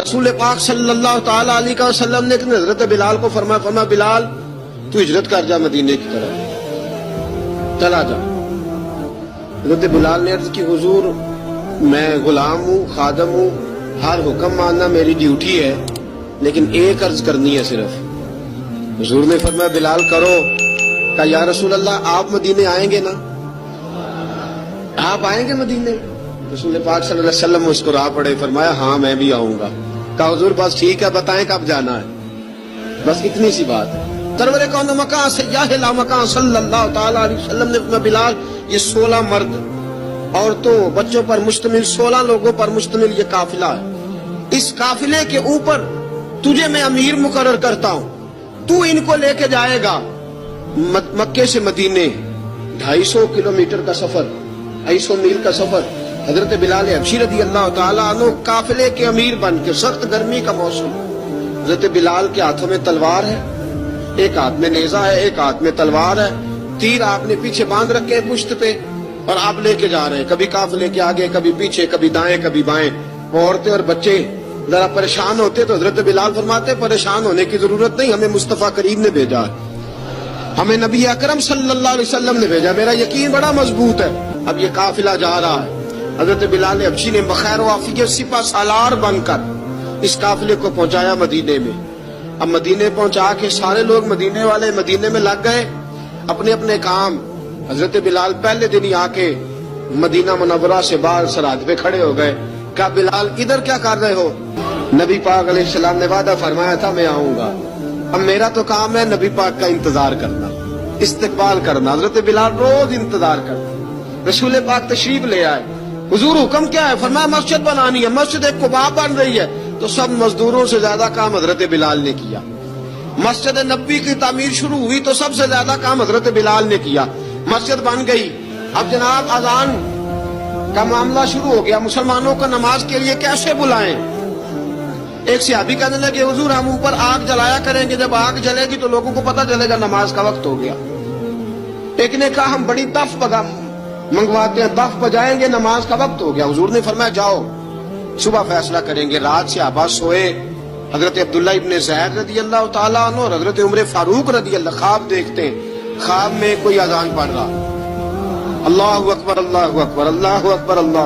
رسول پاک صلی اللہ تعالی علیہ وسلم نے حضرت بلال کو فرمایا بلال تو ہجرت کر جا مدینے کی طرف چلا جا۔ حضرت بلال نے عرض کی حضور میں غلام ہوں، خادم ہوں، ہر حکم ماننا میری ڈیوٹی ہے، لیکن ایک عرض کرنی ہے صرف۔ حضور نے فرمایا بلال کرو۔ کہا یا رسول اللہ آپ مدینے آئیں گے نا؟ آپ آئیں گے مدینے؟ رسول پاک صلی اللہ علیہ وسلم اس کو راہ پڑے، فرمایا ہاں میں بھی آؤں گا۔ کہا حضور بس ٹھیک ہے، بتائیں کب جانا ہے، بس اتنی سی بات ہے۔ سرور کون مکان سیاح لا مکان صلی اللہ تعالی علیہ وسلم نے فرمایا بلال یہ 16 مرد عورتوں بچوں پر مشتمل 16 لوگوں پر مشتمل یہ قافلہ ہے، اس قافلے کے اوپر تجھے میں امیر مقرر کرتا ہوں، تو ان کو لے کے جائے گا مکے سے مدینے 250 کلومیٹر کا سفر، 250 میل کا سفر۔ حضرت بلال حبشی رضی اللہ تعالیٰ عنہ قافلے کے امیر بن کے، سخت گرمی کا موسم، حضرت بلال کے ہاتھوں میں تلوار ہے، ایک ہاتھ میں نیزہ ہے، ایک ہاتھ میں تلوار ہے، تیر آپ نے پیچھے باندھ رکھے پشت پہ، اور آپ لے کے جا رہے ہیں، کبھی قافلے کے آگے، کبھی پیچھے، کبھی دائیں کبھی بائیں۔ عورتیں اور بچے ذرا پریشان ہوتے تو حضرت بلال فرماتے پریشان ہونے کی ضرورت نہیں، ہمیں مصطفیٰ کریم نے بھیجا ہے، ہمیں نبی اکرم صلی اللہ علیہ وسلم نے بھیجا، میرا یقین بڑا مضبوط ہے۔ اب یہ قافلہ جا رہا ہے، حضرت بلال حبشی نے بخیر و عافیت سپہ سالار بن کر اس قافلے کو پہنچایا مدینے میں۔ اب مدینے پہنچا کے سارے لوگ مدینے والے مدینے میں لگ گئے اپنے اپنے کام۔ حضرت بلال پہلے دن ہی آ کے مدینہ منورہ سے باہر سرحد پہ کھڑے ہو گئے۔ کہا بلال ادھر کیا کر رہے ہو؟ نبی پاک علیہ السلام نے وعدہ فرمایا تھا میں آؤں گا، اب میرا تو کام ہے نبی پاک کا انتظار کرنا، استقبال کرنا۔ حضرت بلال روز انتظار کرتا، رسول پاک تشریف لے آئے، حضور حکم کیا ہے؟ فرمایا مسجد بنانی ہے، مسجد قباء بن رہی ہے، تو سب مزدوروں سے زیادہ کام حضرت بلال نے کیا۔ مسجد نبی کی تعمیر شروع ہوئی تو سب سے زیادہ کام حضرت بلال نے کیا، مسجد بن گئی۔ اب جناب اذان کا معاملہ شروع ہو گیا، مسلمانوں کو نماز کے لیے کیسے بلائیں؟ ایک صحابی کہنے لگے حضور ہم اوپر آگ جلایا کریں گے، جب آگ جلے گی تو لوگوں کو پتہ چلے گا نماز کا وقت ہو گیا۔ ایک نے کہا ہم بڑی دف منگواتے ہیں، دف بجائیں گے، نماز کا وقت ہو گیا۔ حضور نے فرمایا جاؤ صبح فیصلہ کریں گے۔ رات صحابہ سوئے، حضرت عبداللہ ابن زید رضی اللہ تعالیٰ عنہ اور حضرت عمر فاروق رضی اللہ خواب دیکھتے ہیں، خواب میں کوئی اذان پڑھ رہا، اللہ اکبر اللہ اکبر اللہ اکبر اللہ